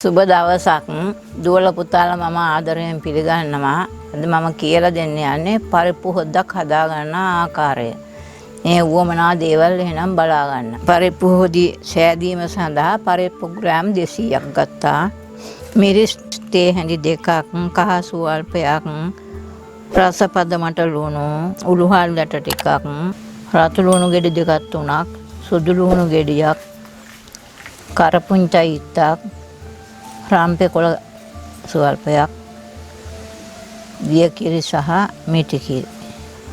සුබ දවසක් දුවල පුතාලා මම ආදරයෙන් පිළිගන්නවා. අද මම කියලා දෙන්න යන්නේ පරිප්පු හොද්දක් හදා ගන්න ආකාරය. මේ වුවමනා දේවල් එහෙනම් බලා ගන්න. පරිප්පු හොදි සෑදීම සඳහා පරිප්පු ග්‍රෑම් 200ක් ගත්තා. මිරිස් තේ හැඳි දෙකක්, කහ සුවල්පයක්, රස පදමට ලුණු, උළුහල් ගැට ටිකක්, රතු ලුණු ගෙඩි දෙකක් තුනක්, සුදු ලුණු ගෙඩියක්, කරපුංචා ඉත්තක්, රාම්පේ කොළ සුවල්පයක්, දිය කිරි සහ මිටි කිරි.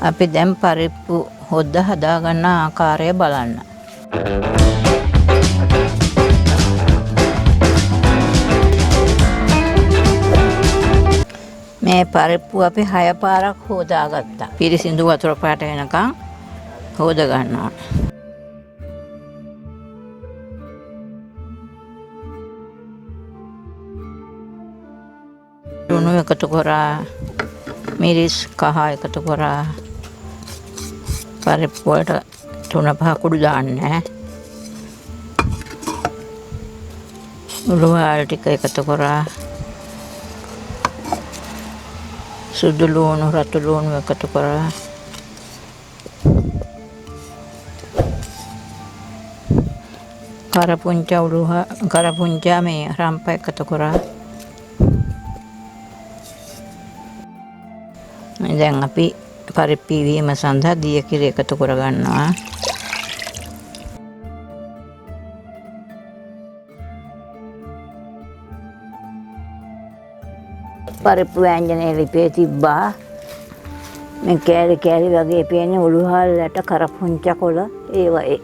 අපි දැන් පරිප්පු හොද්ද හදා ගන්න ආකාරය බලන්න. මේ පරිප්පු අපි 6 පාරක් හොදාගත්තා. පිරිසිදු වතුර පාට වෙනකන් හොද ගන්නවා. ලුණු එකතු කරා, මිරිස් කහ එකතු කරා, පරිප්පු වලට 3-5 කුඩු දාන්නේ. උළුහල් ටික එකතු කරා, සුදු ලුණු රතු ලුණු එකතු කරා, කරපුංචා මේ රම්ප එකතු කරා. දැන් අපි පරිප්පු වීම සඳහා දිය කිරි එකතු කර ගන්නවා. පරිප්පු වෑංජනේ ලිපේ තිබ්බා. මේ කෑලි කෑලි වගේ පේන්නේ උළුහල් ඇට කරපුංචා කොළ ඒ වගේ.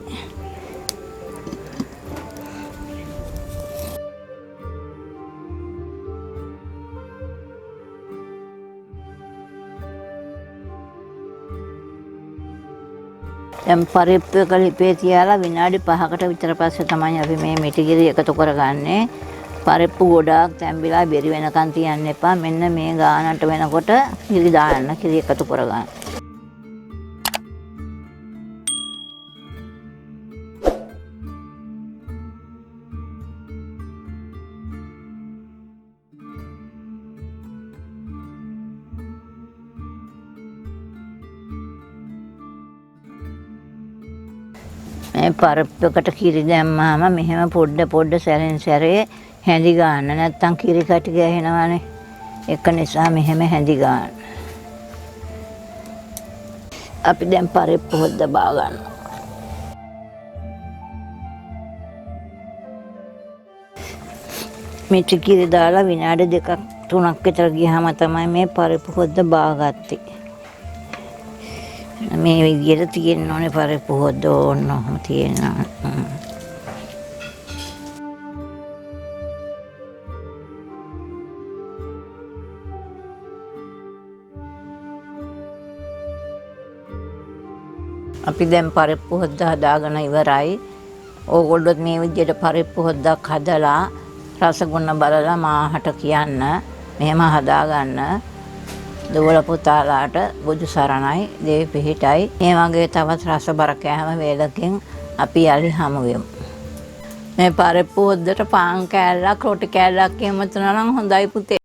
දැන් පරිප්පු එක ලිපේ තියලා විනාඩි 5කට විතර පස්සේ තමයි අපි මේ මිටි කිරි එකතු කරගන්නේ. පරිප්පු ගොඩාක් තැඹිලා බෙරි වෙනකන් තියන්න එපා. මෙන්න මේ ගානට වෙනකොට කිරි දාන්න, කිරි එකතු කරගන්න. මේ පරිප්පුකට කිරි දැම්මාම මෙහෙම පොඩ සැරෙන් සැරේ හැඳි ගන්න. නැත්තම් කිරි කටි ගෑහෙනවානේ. ඒක නිසා මෙහෙම හැඳි ගන්න. අපි දැන් පරිප්පු හොද්ද බා ගන්නවා. මිටි කිරි දාලා විනාඩි 2-3ක් විතර ගියාම තමයි මේ පරිප්පු හොද්ද බාගත්තේ. මේ විදියට තියෙන්න ඕනේ පරිප්පු හොද්ද ඕනම තියෙනවා. අපි දැන් පරිප්පු හොද්ද හදාගෙන ඉවරයි. ඕගොල්ලොත් මේ විදියට පරිප්පු හොද්දක් හදලා රසගුණ බලලා මාහට කියන්න. මෙහෙම හදාගන්න. දුවල පුතාලාට බුදු සරණයි, දේවි පිහිටයි. මේ වගේ තවත් රසබර කෑම වේලකින් අපි යලි හමු වෙමු. මේ පරිප්පු හොද්දට පාන් කෑල්ලක්, රොටි කෑල්ලක් එහෙම තුනනම් හොඳයි පුතේ.